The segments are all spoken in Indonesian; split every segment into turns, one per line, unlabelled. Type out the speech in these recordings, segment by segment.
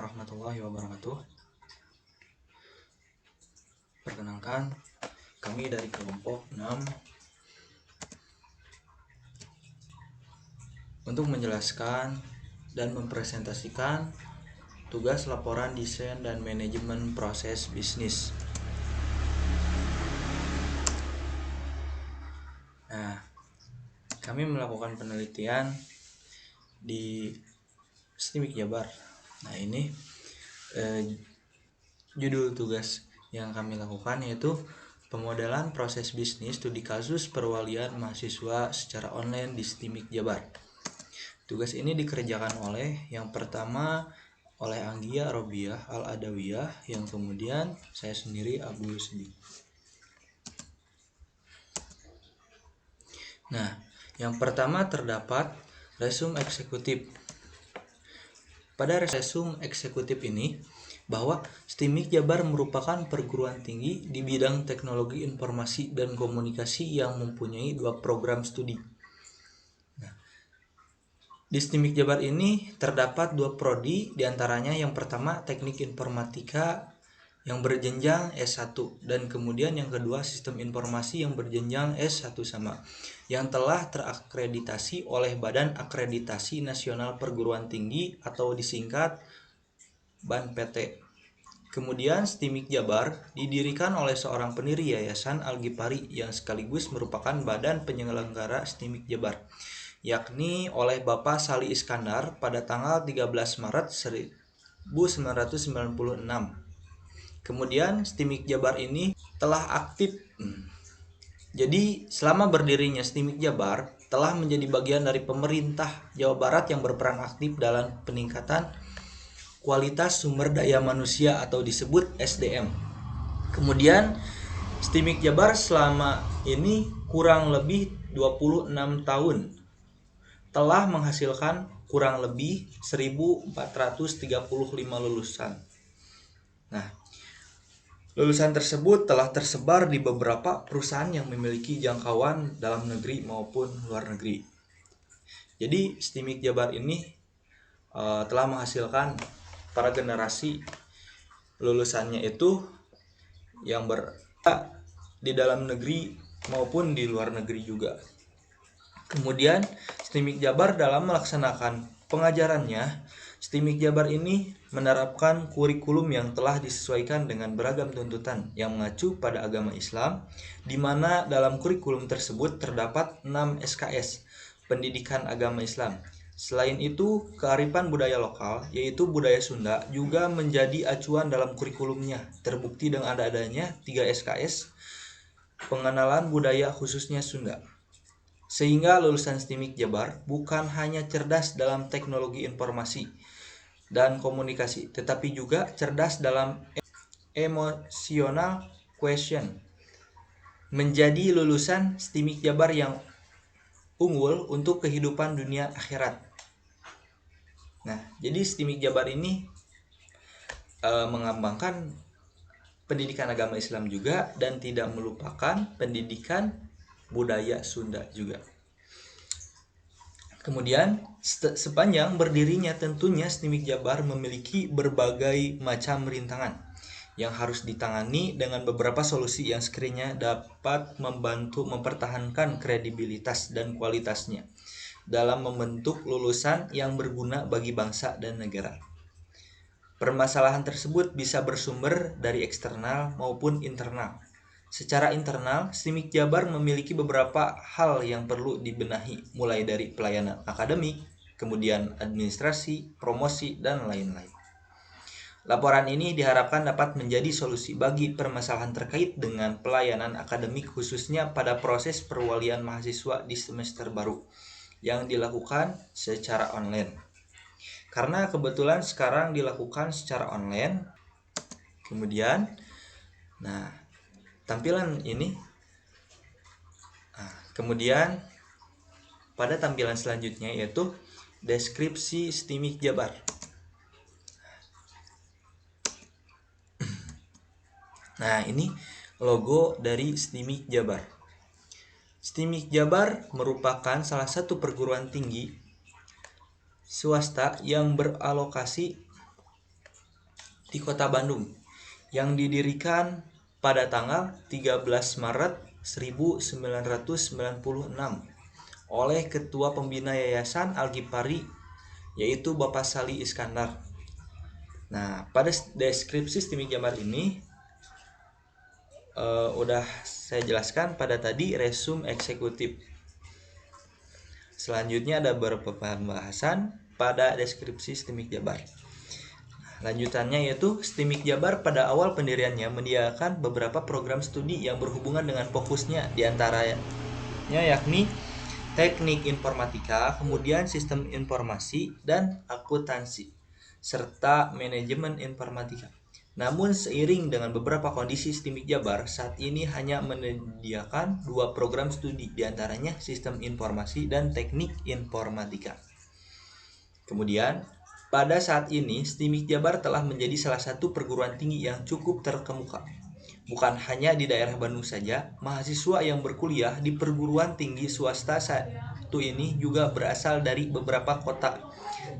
warahmatullahi wabarakatuh. Perkenalkan, kami dari kelompok 6 untuk menjelaskan dan mempresentasikan tugas laporan desain dan manajemen proses bisnis. Nah, kami melakukan penelitian di STIMIK Jabar. Nah, ini judul tugas yang kami lakukan yaitu pemodelan proses bisnis studi kasus perwalian mahasiswa secara online di STIMIK Jabar. Tugas ini dikerjakan oleh yang pertama oleh Anggia Robiah Al-Adawiyah, yang kemudian saya sendiri Abu Yusdi. Nah, yang pertama terdapat resume eksekutif. Pada resume eksekutif ini bahwa STIMIK Jabar merupakan perguruan tinggi di bidang teknologi informasi dan komunikasi yang mempunyai 2 program studi. Nah, di STIMIK Jabar ini terdapat 2 prodi, diantaranya yang pertama Teknik Informatika yang berjenjang S1 dan kemudian yang kedua Sistem Informasi yang berjenjang S1 sama, yang telah terakreditasi oleh Badan Akreditasi Nasional Perguruan Tinggi atau disingkat BANPT. Kemudian STIMIK Jabar didirikan oleh seorang pendiri Yayasan Al-Ghifari yang sekaligus merupakan badan penyelenggara STIMIK Jabar, yakni oleh Bapak Sali Iskandar pada tanggal 13 Maret 1996. Kemudian STIMIK Jabar ini telah aktif. Jadi selama berdirinya STIMIK Jabar telah menjadi bagian dari pemerintah Jawa Barat yang berperan aktif dalam peningkatan kualitas sumber daya manusia atau disebut SDM. Kemudian STIMIK Jabar selama ini kurang lebih 26 tahun telah menghasilkan kurang lebih 1435 lulusan. Nah, lulusan tersebut telah tersebar di beberapa perusahaan yang memiliki jangkauan dalam negeri maupun luar negeri. Jadi STIMIK Jabar ini telah menghasilkan para generasi lulusannya itu yang berada di dalam negeri maupun di luar negeri juga. Kemudian STIMIK Jabar dalam melaksanakan pengajarannya, STIMIK Jabar ini menerapkan kurikulum yang telah disesuaikan dengan beragam tuntutan yang mengacu pada agama Islam, di mana dalam kurikulum tersebut terdapat 6 SKS pendidikan agama Islam. Selain itu, kearifan budaya lokal, yaitu budaya Sunda, juga menjadi acuan dalam kurikulumnya. Terbukti dengan adanya 3 SKS pengenalan budaya khususnya Sunda. Sehingga lulusan STIMIK Jabar bukan hanya cerdas dalam teknologi informasi dan komunikasi, tetapi juga cerdas dalam emotional question. Menjadi lulusan STIMIK Jabar yang unggul untuk kehidupan dunia akhirat. Nah, jadi STIMIK Jabar ini mengembangkan pendidikan agama Islam juga dan tidak melupakan pendidikan budaya Sunda juga. Kemudian sepanjang berdirinya tentunya STIMIK Jabar memiliki berbagai macam rintangan yang harus ditangani dengan beberapa solusi yang sekiranya dapat membantu mempertahankan kredibilitas dan kualitasnya dalam membentuk lulusan yang berguna bagi bangsa dan negara. Permasalahan tersebut bisa bersumber dari eksternal maupun internal. Secara internal, STIMIK Jabar memiliki beberapa hal yang perlu dibenahi, mulai dari pelayanan akademik, kemudian administrasi, promosi, dan lain-lain. Laporan ini diharapkan dapat menjadi solusi bagi permasalahan terkait dengan pelayanan akademik, khususnya pada proses perwalian mahasiswa di semester baru yang dilakukan secara online. Karena kebetulan sekarang dilakukan secara online. Kemudian, tampilan ini. Kemudian pada tampilan selanjutnya yaitu deskripsi STIMIK Jabar. Nah, ini logo dari STIMIK Jabar. STIMIK Jabar merupakan salah satu perguruan tinggi swasta yang beralokasi di Kota Bandung yang didirikan pada tanggal 13 Maret 1996 oleh Ketua Pembina Yayasan Al-Ghifari, yaitu Bapak Sali Iskandar. Nah, pada deskripsi STIMIK Jabar ini udah saya jelaskan pada tadi resume eksekutif. Selanjutnya ada beberapa pembahasan pada deskripsi STIMIK Jabar. Lanjutannya yaitu STIMIK Jabar pada awal pendiriannya menyediakan beberapa program studi yang berhubungan dengan fokusnya, diantaranya yakni teknik informatika, kemudian sistem informasi dan akuntansi, serta manajemen informatika. Namun seiring dengan beberapa kondisi STIMIK Jabar saat ini hanya menyediakan 2 program studi, diantaranya sistem informasi dan teknik informatika. Kemudian pada saat ini STIMIK Jabar telah menjadi salah satu perguruan tinggi yang cukup terkemuka. Bukan hanya di daerah Bandung saja, mahasiswa yang berkuliah di perguruan tinggi swasta satu ini juga berasal dari beberapa kota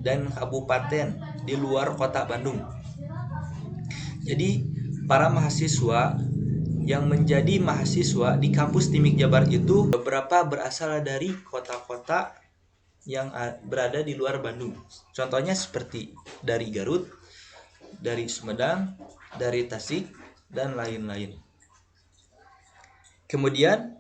dan kabupaten di luar kota Bandung. Jadi para mahasiswa yang menjadi mahasiswa di kampus STIMIK Jabar itu beberapa berasal dari kota-kota yang berada di luar Bandung. Contohnya seperti dari Garut, dari Sumedang, dari Tasik, dan lain-lain. Kemudian,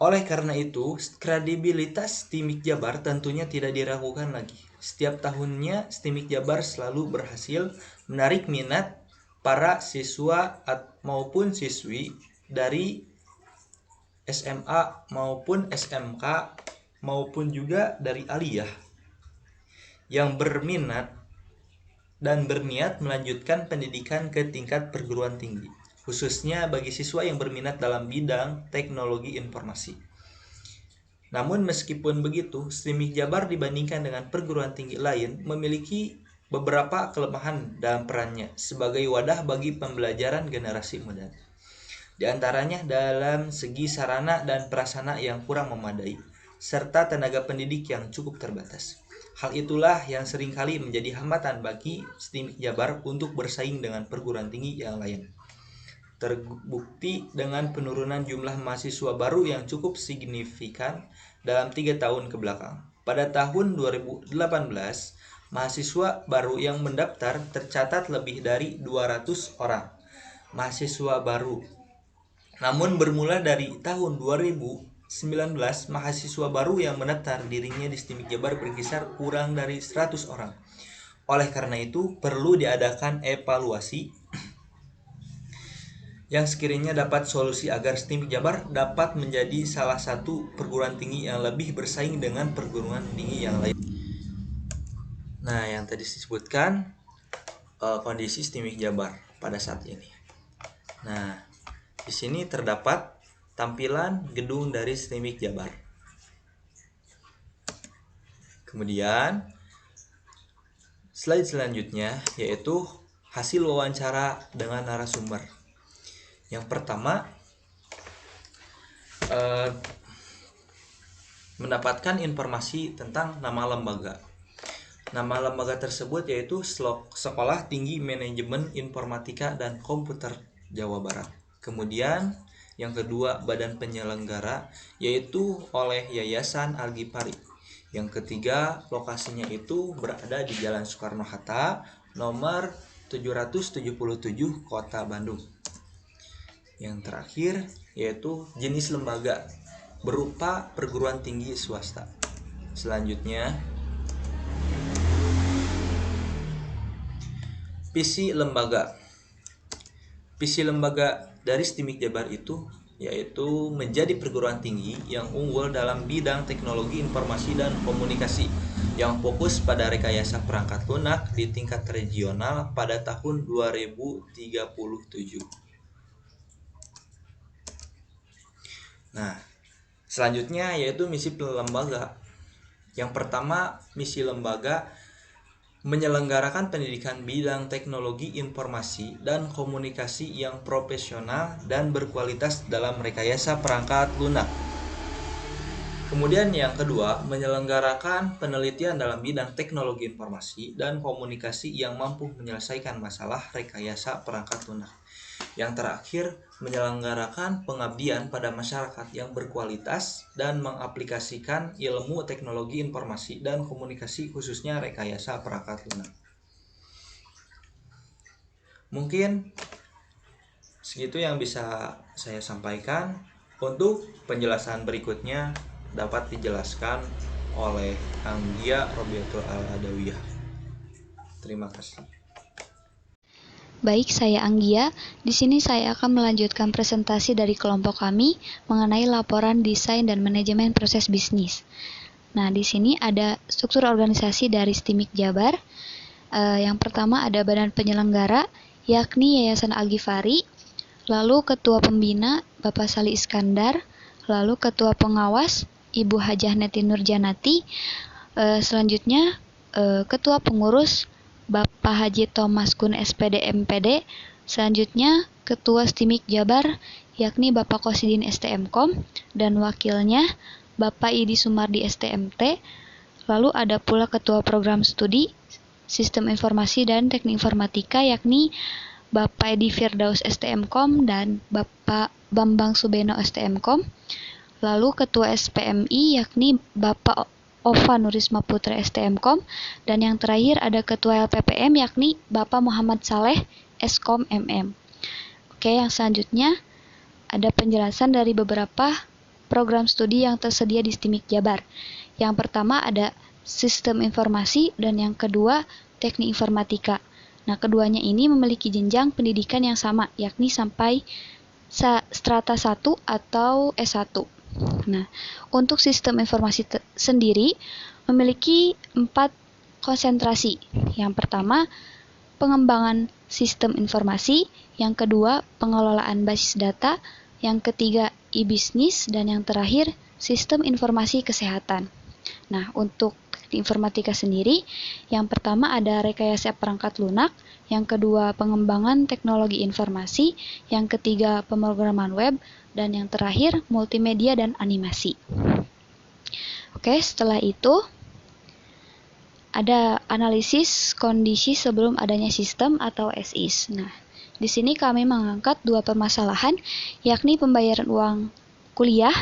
oleh karena itu, kredibilitas STIMIK Jabar tentunya tidak diragukan lagi. Setiap tahunnya, STIMIK Jabar selalu berhasil menarik minat para siswa maupun siswi dari SMA maupun SMK maupun juga dari aliyah yang berminat dan berniat melanjutkan pendidikan ke tingkat perguruan tinggi, khususnya bagi siswa yang berminat dalam bidang teknologi informasi. Namun meskipun begitu, STIMIK Jabar dibandingkan dengan perguruan tinggi lain memiliki beberapa kelemahan dalam perannya sebagai wadah bagi pembelajaran generasi muda. Di antaranya dalam segi sarana dan prasarana yang kurang memadai, serta tenaga pendidik yang cukup terbatas. Hal itulah yang seringkali menjadi hambatan bagi STIMIK Jabar untuk bersaing dengan perguruan tinggi yang lain. Terbukti dengan penurunan jumlah mahasiswa baru yang cukup signifikan dalam 3 tahun ke belakang. Pada tahun 2018, mahasiswa baru yang mendaftar tercatat lebih dari 200 orang mahasiswa baru. Namun bermula dari tahun 2019, mahasiswa baru yang mendaftar dirinya di STIMIK Jabar berkisar kurang dari 100 orang. Oleh karena itu, perlu diadakan evaluasi yang sekiranya dapat solusi agar STIMIK Jabar dapat menjadi salah satu perguruan tinggi yang lebih bersaing dengan perguruan tinggi yang lain. Nah, yang tadi disebutkan kondisi STIMIK Jabar pada saat ini. Nah, di sini terdapat tampilan gedung dari STIMIK Jabar. Kemudian slide selanjutnya yaitu hasil wawancara dengan narasumber. Yang pertama, mendapatkan informasi tentang nama lembaga. Nama lembaga tersebut yaitu Sekolah Tinggi Manajemen Informatika dan Komputer Jawa Barat. Kemudian yang kedua, badan penyelenggara yaitu oleh Yayasan Al-Ghifari. Yang ketiga, lokasinya itu berada di Jalan Soekarno-Hatta nomor 777 Kota Bandung. Yang terakhir yaitu jenis lembaga berupa perguruan tinggi swasta. Selanjutnya, visi lembaga. Visi lembaga dari STIMIK Jabar itu yaitu menjadi perguruan tinggi yang unggul dalam bidang teknologi informasi dan komunikasi yang fokus pada rekayasa perangkat lunak di tingkat regional pada tahun 2037. Nah, selanjutnya yaitu misi lembaga. Yang pertama, misi lembaga menyelenggarakan pendidikan bidang teknologi informasi dan komunikasi yang profesional dan berkualitas dalam rekayasa perangkat lunak. Kemudian yang kedua, menyelenggarakan penelitian dalam bidang teknologi informasi dan komunikasi yang mampu menyelesaikan masalah rekayasa perangkat lunak. Yang terakhir, menyelenggarakan pengabdian pada masyarakat yang berkualitas dan mengaplikasikan ilmu teknologi informasi dan komunikasi khususnya rekayasa perangkat lunak. Mungkin segitu yang bisa saya sampaikan. Untuk penjelasan berikutnya dapat dijelaskan oleh Anggia Robiatul Al-Adawiyah. Terima kasih.
Baik, saya Anggia. Di sini saya akan melanjutkan presentasi dari kelompok kami mengenai laporan desain dan manajemen proses bisnis. Nah, di sini ada struktur organisasi dari STIMIK Jabar. Yang pertama ada badan penyelenggara, yakni Yayasan Al-Ghifari, lalu ketua pembina Bapak Sali Iskandar, lalu ketua pengawas Ibu Hajah Neti Nurjanati, selanjutnya ketua pengurus Bapak Haji Thomas Kun SPD MPD, selanjutnya ketua STIMIK Jabar yakni Bapak Kosidin STMkom dan wakilnya Bapak Idi Sumardi STMT, lalu ada pula ketua program studi Sistem Informasi dan Teknik Informatika yakni Bapak Edi Firdaus STMkom dan Bapak Bambang Subeno STMkom, lalu ketua SPMI yakni Bapak Ova Nurisma Putra STMkom, dan yang terakhir ada ketua LPPM yakni Bapak Muhammad Saleh Skom MM. Oke, yang selanjutnya ada penjelasan dari beberapa program studi yang tersedia di STIMIK Jabar. Yang pertama ada Sistem Informasi dan yang kedua Teknik Informatika. Nah, keduanya ini memiliki jenjang pendidikan yang sama, yakni sampai strata 1 atau S1. Nah, untuk sistem informasi sendiri memiliki 4 konsentrasi. Yang pertama, pengembangan sistem informasi, yang kedua, pengelolaan basis data, yang ketiga, e-bisnis, dan yang terakhir, sistem informasi kesehatan. Nah, untuk informatika sendiri, yang pertama ada rekayasa perangkat lunak, yang kedua pengembangan teknologi informasi, yang ketiga pemrograman web, dan yang terakhir multimedia dan animasi. Oke, setelah itu ada analisis kondisi sebelum adanya sistem atau SIS. Nah, di sini kami mengangkat dua permasalahan, yakni pembayaran uang kuliah,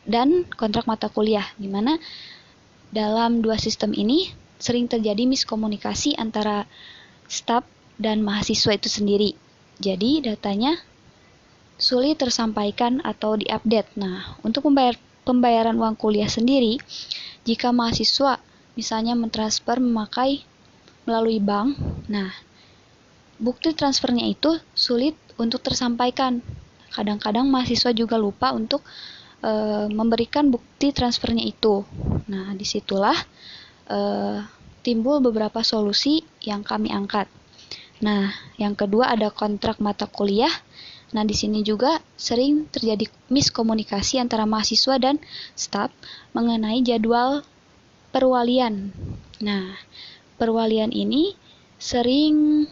dan kontrak mata kuliah, di mana dalam dua sistem ini sering terjadi miskomunikasi antara staf dan mahasiswa itu sendiri. Jadi datanya sulit tersampaikan atau diupdate. Nah, untuk pembayaran uang kuliah sendiri, jika mahasiswa misalnya mentransfer melalui bank, nah bukti transfernya itu sulit untuk tersampaikan. Kadang-kadang mahasiswa juga lupa untuk memberikan bukti transfernya itu. Nah, disitulah timbul beberapa solusi yang kami angkat. Nah, yang kedua ada kontrak mata kuliah. Nah, di sini juga sering terjadi miskomunikasi antara mahasiswa dan staf mengenai jadwal perwalian. Nah, perwalian ini sering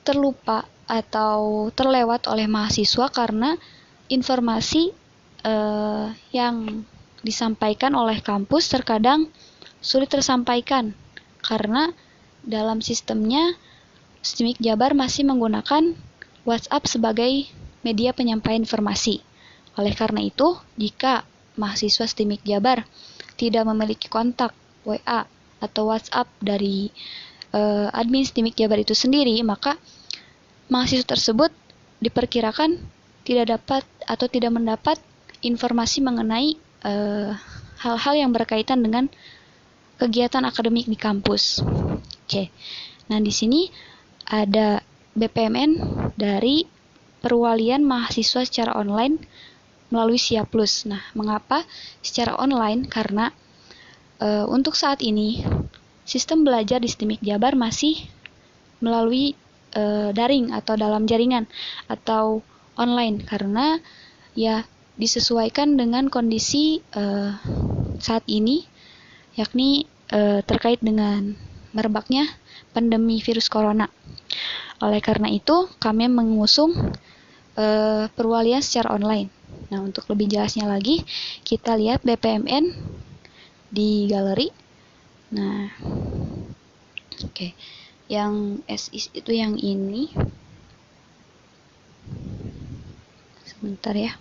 terlupa atau terlewat oleh mahasiswa karena informasi yang disampaikan oleh kampus terkadang sulit tersampaikan karena dalam sistemnya STIMIK Jabar masih menggunakan WhatsApp sebagai media penyampaian informasi. Oleh karena itu, jika mahasiswa STIMIK Jabar tidak memiliki kontak WA atau WhatsApp dari admin STIMIK Jabar itu sendiri, maka mahasiswa tersebut diperkirakan tidak dapat atau tidak mendapat informasi mengenai hal-hal yang berkaitan dengan kegiatan akademik di kampus. Oke. Nah, di sini ada BPMN dari perwalian mahasiswa secara online melalui SIA Plus. Nah, mengapa secara online? Karena untuk saat ini sistem belajar di STIMIK Jabar masih melalui daring atau dalam jaringan atau online karena ya disesuaikan dengan kondisi saat ini, yakni terkait dengan merebaknya pandemi virus corona. Oleh karena itu, kami mengusung perwalian secara online. Nah, untuk lebih jelasnya lagi, kita lihat BPMN di galeri. Nah, oke. Yang SIS itu yang ini. Sebentar ya.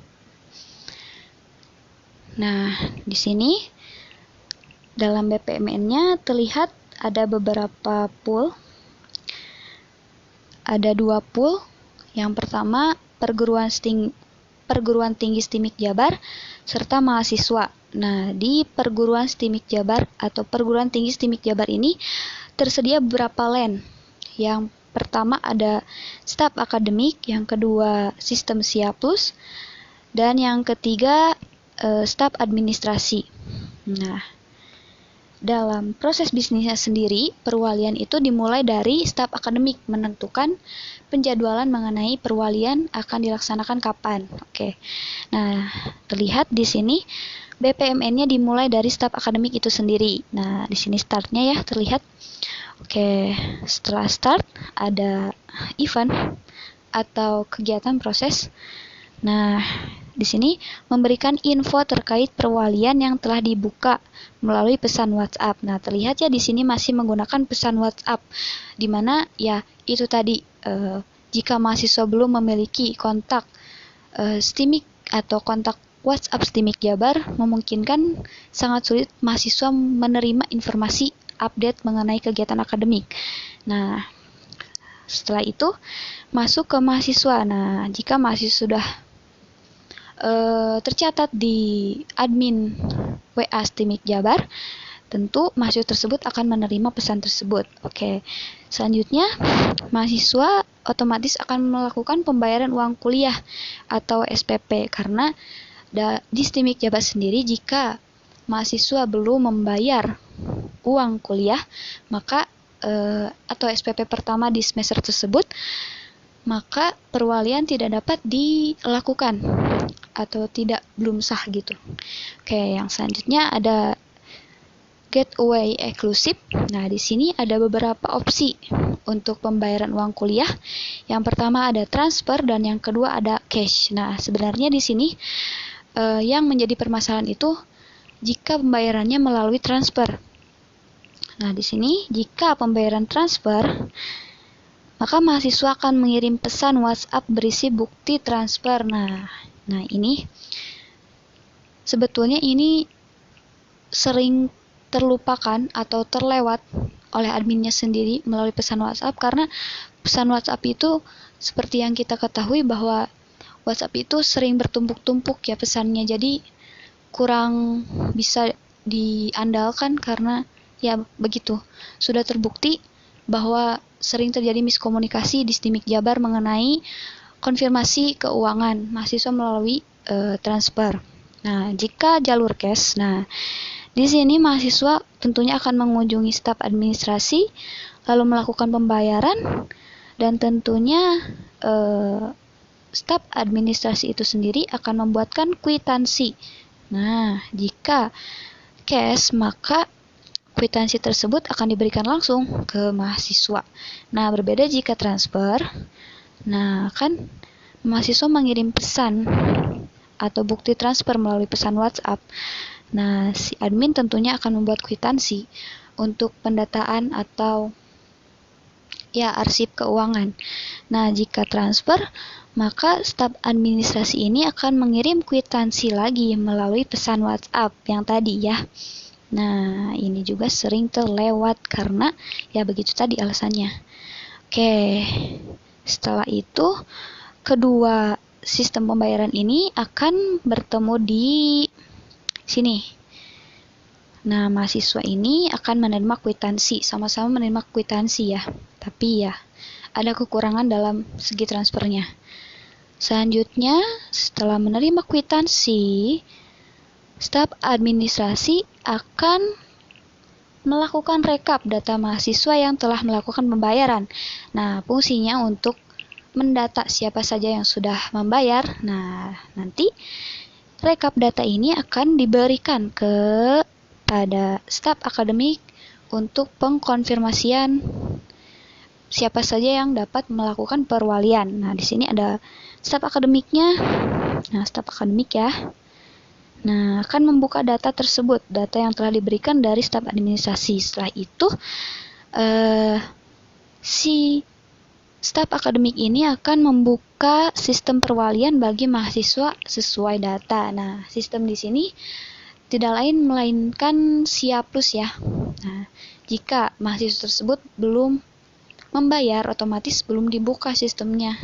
Nah, di sini dalam BPMN-nya terlihat ada beberapa pool. Ada 2 pool. Yang pertama, perguruan tinggi STIMIK Jabar serta mahasiswa. Nah, di perguruan STIMIK Jabar atau perguruan tinggi STIMIK Jabar ini tersedia beberapa LAN. Yang pertama ada staf akademik, yang kedua sistem SIA Plus, dan yang ketiga staf administrasi. Nah, dalam proses bisnisnya sendiri, perwalian itu dimulai dari staf akademik menentukan penjadwalan mengenai perwalian akan dilaksanakan kapan. Oke. Nah, terlihat di sini BPMN-nya dimulai dari staf akademik itu sendiri. Nah, di sini startnya ya terlihat. Oke, setelah start ada event atau kegiatan proses. Nah, di sini memberikan info terkait perwalian yang telah dibuka melalui pesan WhatsApp. Nah, terlihat ya di sini masih menggunakan pesan WhatsApp, di mana ya itu tadi jika mahasiswa belum memiliki kontak STIMIK atau kontak WhatsApp STIMIK Jabar, memungkinkan sangat sulit mahasiswa menerima informasi update mengenai kegiatan akademik. Nah, setelah itu masuk ke mahasiswa. Nah, jika mahasiswa sudah tercatat di admin WA STIMIK Jabar, tentu mahasiswa tersebut akan menerima pesan tersebut. Oke, selanjutnya mahasiswa otomatis akan melakukan pembayaran uang kuliah atau SPP, karena di STIMIK Jabar sendiri jika mahasiswa belum membayar uang kuliah maka atau SPP pertama di semester tersebut, maka perwalian tidak dapat dilakukan atau belum sah gitu. Oke, yang selanjutnya ada gateway eksklusif. Nah, di sini ada beberapa opsi untuk pembayaran uang kuliah. Yang pertama ada transfer dan yang kedua ada cash. Nah, sebenarnya di sini yang menjadi permasalahan itu jika pembayarannya melalui transfer. Nah, di sini jika pembayaran transfer, maka mahasiswa akan mengirim pesan WhatsApp berisi bukti transfer. Nah ini sebetulnya ini sering terlupakan atau terlewat oleh adminnya sendiri melalui pesan WhatsApp, karena pesan WhatsApp itu seperti yang kita ketahui bahwa WhatsApp itu sering bertumpuk-tumpuk ya pesannya, jadi kurang bisa diandalkan karena ya begitu. Sudah terbukti bahwa sering terjadi miskomunikasi di STIMIK Jabar mengenai konfirmasi keuangan mahasiswa melalui transfer. Nah, jika jalur cash, nah di sini mahasiswa tentunya akan mengunjungi staf administrasi lalu melakukan pembayaran, dan tentunya staf administrasi itu sendiri akan membuatkan kwitansi. Nah, jika cash maka kwitansi tersebut akan diberikan langsung ke mahasiswa. Nah, berbeda jika transfer. Nah, kan mahasiswa mengirim pesan atau bukti transfer melalui pesan WhatsApp. Nah, si admin tentunya akan membuat kwitansi untuk pendataan atau ya arsip keuangan. Nah, jika transfer, maka staf administrasi ini akan mengirim kwitansi lagi melalui pesan WhatsApp yang tadi ya. Nah, ini juga sering terlewat karena ya begitu tadi alasannya. Oke, setelah itu kedua sistem pembayaran ini akan bertemu di sini. Nah, mahasiswa ini akan menerima kwitansi, sama-sama menerima kwitansi ya. Tapi ya, ada kekurangan dalam segi transfernya. Selanjutnya, setelah menerima kwitansi, staf administrasi akan melakukan rekap data mahasiswa yang telah melakukan pembayaran. Nah, fungsinya untuk mendata siapa saja yang sudah membayar. Nah, nanti rekap data ini akan diberikan kepada staf akademik untuk pengkonfirmasian siapa saja yang dapat melakukan perwalian. Nah, di sini ada staf akademiknya, Nah, staf akademik ya. Nah, akan membuka data tersebut, data yang telah diberikan dari staf administrasi. Setelah itu, si staf akademik ini akan membuka sistem perwalian bagi mahasiswa sesuai data. Nah, sistem di sini tidak lain melainkan Siaplus ya. Nah, jika mahasiswa tersebut belum membayar, otomatis belum dibuka sistemnya.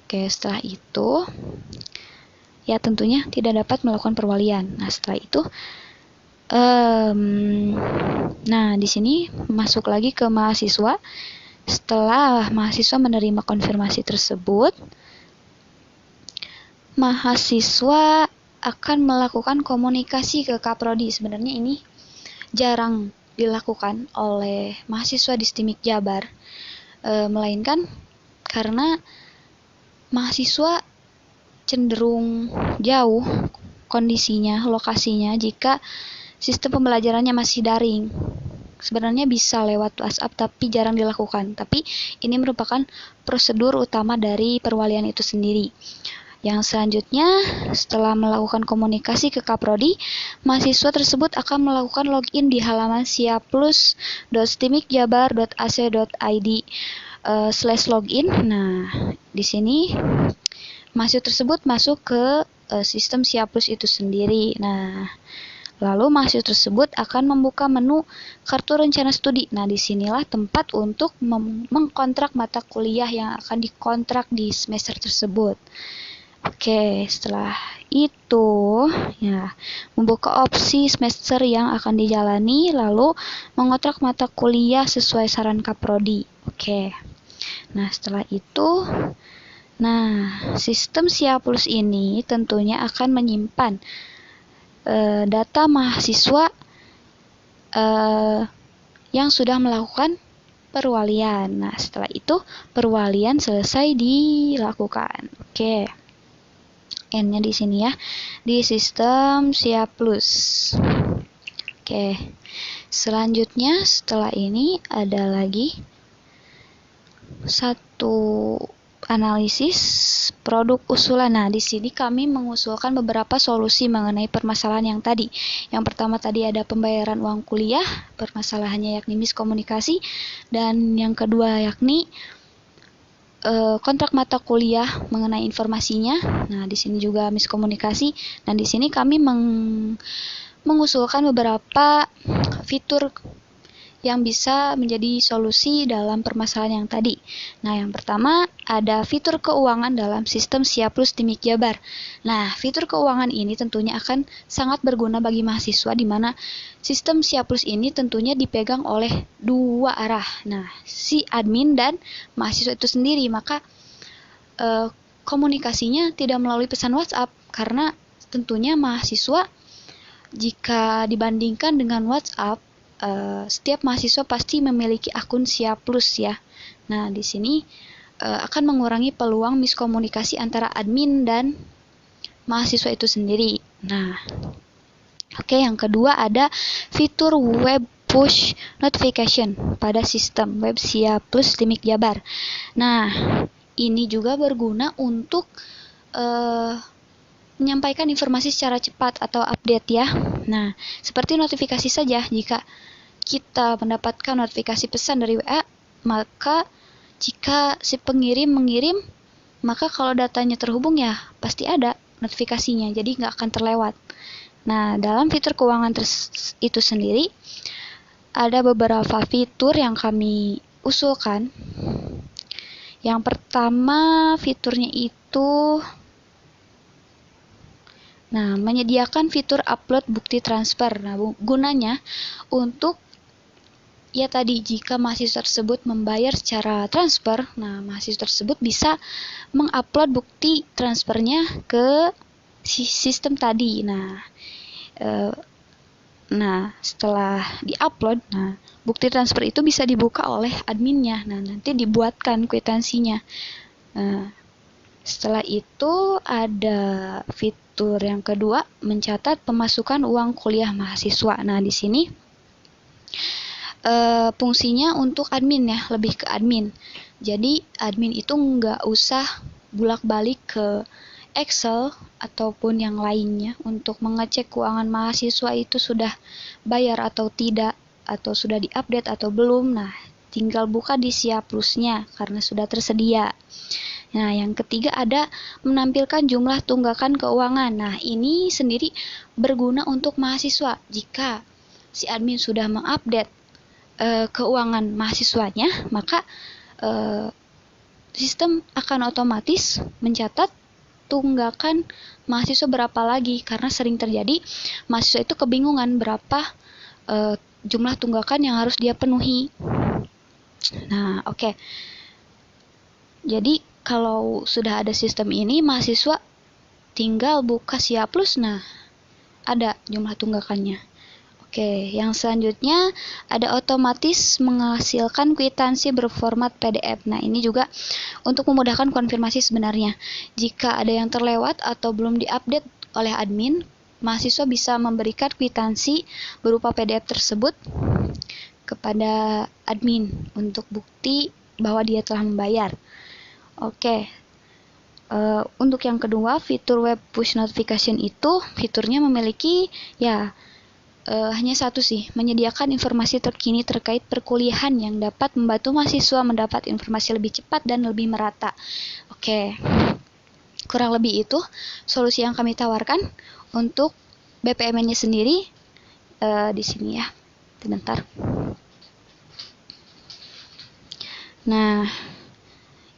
Oke, setelah itu ya tentunya tidak dapat melakukan perwalian. Nah, setelah itu nah di sini masuk lagi ke mahasiswa. Setelah mahasiswa menerima konfirmasi tersebut, mahasiswa akan melakukan komunikasi ke Kaprodi. Sebenarnya ini jarang dilakukan oleh mahasiswa di STIMIK Jabar, melainkan karena mahasiswa cenderung jauh kondisinya, lokasinya jika sistem pembelajarannya masih daring. Sebenarnya bisa lewat WhatsApp tapi jarang dilakukan. Tapi ini merupakan prosedur utama dari perwalian itu sendiri. Yang selanjutnya, setelah melakukan komunikasi ke Kaprodi, mahasiswa tersebut akan melakukan login di halaman siaplus.stimikjabar.ac.id /login. Nah, di sini mahasiswa tersebut masuk ke sistem Siaplus itu sendiri. Nah, lalu mahasiswa tersebut akan membuka menu kartu rencana studi. Nah, disinilah tempat untuk mengkontrak mata kuliah yang akan dikontrak di semester tersebut. Oke, setelah itu ya membuka opsi semester yang akan dijalani, lalu mengontrak mata kuliah sesuai saran Kaprodi. Oke. Nah, setelah itu sistem Siaplus ini tentunya akan menyimpan data mahasiswa yang sudah melakukan perwalian. Nah, setelah itu perwalian selesai dilakukan. Oke. N-nya di sini ya, di sistem Siaplus. Oke. Selanjutnya setelah ini ada lagi satu analisis produk usulan. Nah, di sini kami mengusulkan beberapa solusi mengenai permasalahan yang tadi. Yang pertama tadi ada pembayaran uang kuliah, permasalahannya yakni miskomunikasi, dan yang kedua yakni kontrak mata kuliah mengenai informasinya. Nah, di sini juga miskomunikasi, dan di sini kami mengusulkan beberapa fitur yang bisa menjadi solusi dalam permasalahan yang tadi. Nah, yang pertama ada fitur keuangan dalam sistem Siaplus STIMIK Jabar. Nah, fitur keuangan ini tentunya akan sangat berguna bagi mahasiswa di mana sistem Siaplus ini tentunya dipegang oleh dua arah. Nah, si admin dan mahasiswa itu sendiri, maka komunikasinya tidak melalui pesan WhatsApp karena tentunya mahasiswa jika dibandingkan dengan WhatsApp, setiap mahasiswa pasti memiliki akun Siaplus ya. Nah, di sini akan mengurangi peluang miskomunikasi antara admin dan mahasiswa itu sendiri. Nah, oke, yang kedua ada fitur web push notification pada sistem web Siaplus STIMIK Jabar. Nah, ini juga berguna untuk menyampaikan informasi secara cepat atau update ya. Nah, seperti notifikasi saja, jika kita mendapatkan notifikasi pesan dari WA, maka jika si pengirim mengirim, maka kalau datanya terhubung ya pasti ada notifikasinya, jadi nggak akan terlewat. Nah, dalam fitur keuangan itu sendiri, ada beberapa fitur yang kami usulkan. Yang pertama fiturnya itu menyediakan fitur upload bukti transfer. Nah, gunanya untuk ya tadi jika mahasiswa tersebut membayar secara transfer, nah mahasiswa tersebut bisa mengupload bukti transfernya ke sistem tadi. Nah, setelah diupload, bukti transfer itu bisa dibuka oleh adminnya. Nah, nanti dibuatkan kwitansinya. Setelah itu ada fitur yang kedua, mencatat pemasukan uang kuliah mahasiswa. Nah, di sini fungsinya untuk admin ya, lebih ke admin. Jadi admin itu nggak usah bolak-balik ke Excel ataupun yang lainnya untuk mengecek keuangan mahasiswa itu sudah bayar atau tidak, atau sudah diupdate atau belum. Nah, tinggal buka di Siaplusnya karena sudah tersedia. Nah, yang ketiga ada menampilkan jumlah tunggakan keuangan. Nah, ini sendiri berguna untuk mahasiswa. Jika si admin sudah mengupdate keuangan mahasiswanya, maka sistem akan otomatis mencatat tunggakan mahasiswa berapa lagi, karena sering terjadi mahasiswa itu kebingungan berapa jumlah tunggakan yang harus dia penuhi. Nah, oke. Jadi kalau sudah ada sistem ini, mahasiswa tinggal buka Siaplus, nah ada jumlah tunggakannya. Oke, yang selanjutnya ada otomatis menghasilkan kwitansi berformat PDF. Nah, ini juga untuk memudahkan konfirmasi sebenarnya. Jika ada yang terlewat atau belum diupdate oleh admin, mahasiswa bisa memberikan kwitansi berupa PDF tersebut kepada admin untuk bukti bahwa dia telah membayar. Oke. Untuk yang kedua, fitur web push notification itu fiturnya memiliki hanya satu sih, menyediakan informasi terkini terkait perkuliahan yang dapat membantu mahasiswa mendapat informasi lebih cepat dan lebih merata. Oke, kurang lebih itu solusi yang kami tawarkan untuk BPMN-nya sendiri di sini ya. Sebentar. Nah,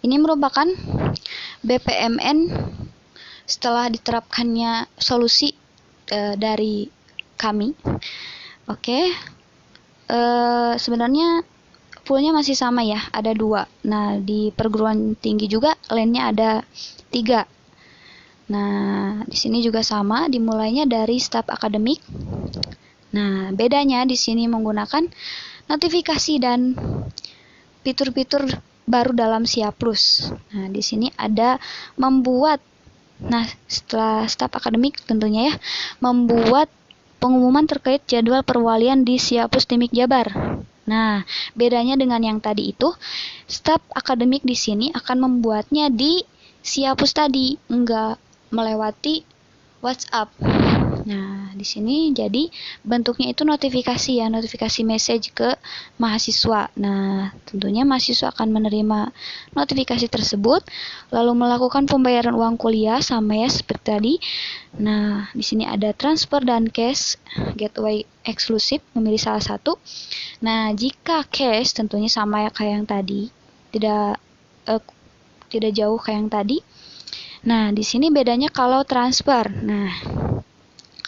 ini merupakan BPMN setelah diterapkannya solusi dari kami. Oke. Sebenarnya poolnya masih sama ya, ada 2. Nah, di perguruan tinggi juga lainnya ada 3. Nah, di sini juga sama, dimulainya dari staf akademik. Nah, bedanya di sini menggunakan notifikasi dan fitur-fitur baru dalam Siaplus. Nah, di sini ada membuat, setelah staf akademik tentunya ya, membuat pengumuman terkait jadwal perwalian di Siaplus Timik Jabar. Nah, bedanya dengan yang tadi itu, staf akademik di sini akan membuatnya di Siaplus tadi, enggak melewati WhatsApp. Nah, di sini jadi bentuknya itu notifikasi ya, notifikasi message ke mahasiswa. Nah, tentunya mahasiswa akan menerima notifikasi tersebut, lalu melakukan pembayaran uang kuliah sama ya seperti tadi. Nah, di sini ada transfer dan cash, gateway eksklusif, memilih salah satu. Nah, jika cash tentunya sama ya kayak yang tadi, tidak jauh kayak yang tadi. Nah, di sini bedanya kalau transfer. Nah,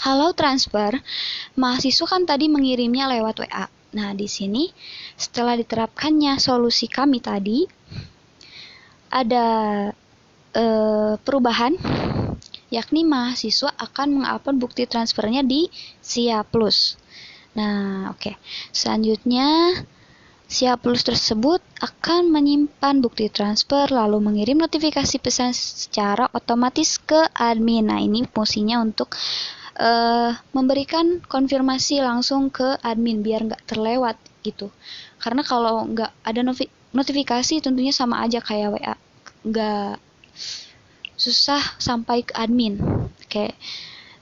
kalau transfer, mahasiswa kan tadi mengirimnya lewat WA. Nah, di sini setelah diterapkannya solusi kami tadi, ada perubahan, yakni mahasiswa akan mengupload bukti transfernya di Siaplus. Nah, oke. Selanjutnya, Siaplus tersebut akan menyimpan bukti transfer lalu mengirim notifikasi pesan secara otomatis ke admin. Nah, ini fungsinya untuk memberikan konfirmasi langsung ke admin biar nggak terlewat gitu. Karena kalau nggak ada notifikasi tentunya sama aja kayak WA, nggak, susah sampai ke admin. Oke.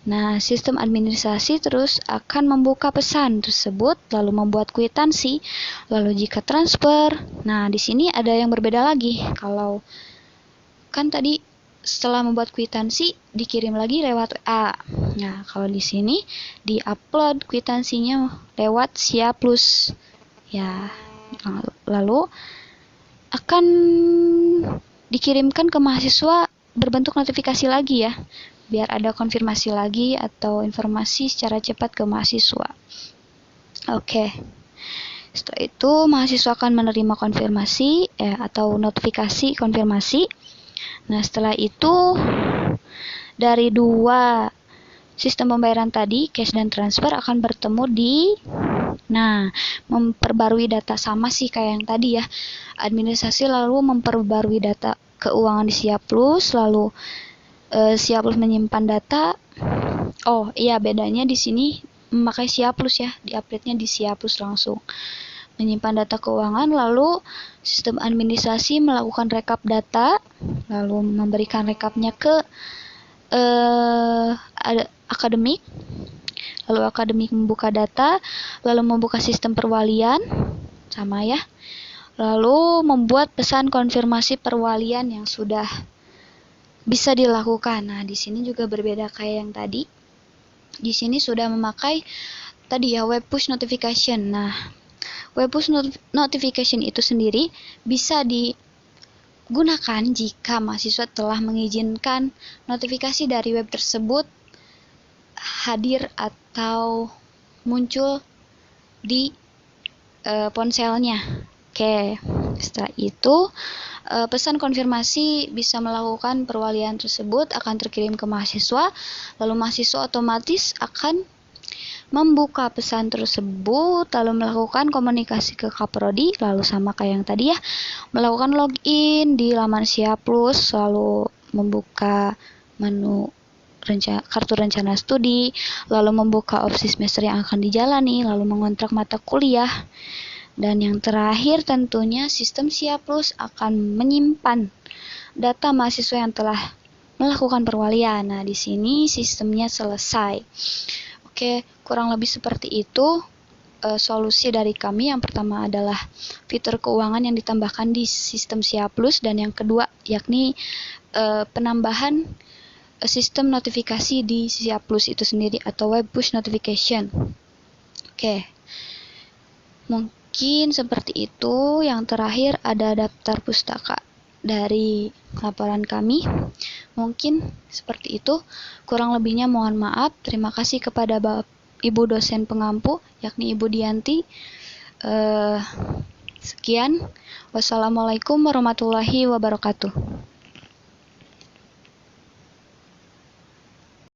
Nah, sistem administrasi terus akan membuka pesan tersebut, lalu membuat kwitansi, lalu jika transfer. Nah, di sini ada yang berbeda lagi. Kalau kan tadi setelah membuat kwitansi dikirim lagi lewat WA. Nah, kalau di sini di-upload kwitansinya lewat Siaplus. Ya, lalu akan dikirimkan ke mahasiswa berbentuk notifikasi lagi ya, biar ada konfirmasi lagi atau informasi secara cepat ke mahasiswa. Oke. Setelah itu mahasiswa akan menerima konfirmasi atau notifikasi konfirmasi. Nah, setelah itu dari 2 sistem pembayaran tadi, cash dan transfer, akan bertemu di memperbarui data, sama sih kayak yang tadi ya. Administrasi lalu memperbarui data keuangan di Siaplus, lalu Siaplus menyimpan data. Oh iya, bedanya di sini memakai Siaplus ya, di-update-nya di Siaplus langsung. Menyimpan data keuangan, lalu sistem administrasi melakukan rekap data, lalu memberikan rekapnya ke ada akademik, lalu akademik membuka data, lalu membuka sistem perwalian, sama ya. Lalu membuat pesan konfirmasi perwalian yang sudah bisa dilakukan. Nah, di sini juga berbeda kayak yang tadi. Di sini sudah memakai tadi ya web push notification. Nah, web push notification itu sendiri bisa digunakan jika mahasiswa telah mengizinkan notifikasi dari web tersebut hadir atau muncul di ponselnya. Oke, setelah itu pesan konfirmasi bisa melakukan perwalian tersebut akan terkirim ke mahasiswa, lalu mahasiswa otomatis akan membuka pesan tersebut, lalu melakukan komunikasi ke Kaprodi, lalu sama kayak yang tadi ya, melakukan login di laman Siaplus, lalu membuka menu kartu rencana studi, lalu membuka opsi semester yang akan dijalani, lalu mengontrak mata kuliah. Dan yang terakhir tentunya sistem Siaplus akan menyimpan data mahasiswa yang telah melakukan perwalian. Nah, di sini sistemnya selesai. Oke, kurang lebih seperti itu solusi dari kami. Yang pertama adalah fitur keuangan yang ditambahkan di sistem Siaplus, dan yang kedua yakni penambahan sistem notifikasi di Siaplus itu sendiri atau web push notification. Oke. Mungkin seperti itu. Yang terakhir ada daftar pustaka dari laporan kami. Mungkin seperti itu. Kurang lebihnya mohon maaf. Terima kasih kepada Ibu dosen pengampu, yakni Ibu Dianti. Sekian. Wassalamualaikum warahmatullahi wabarakatuh.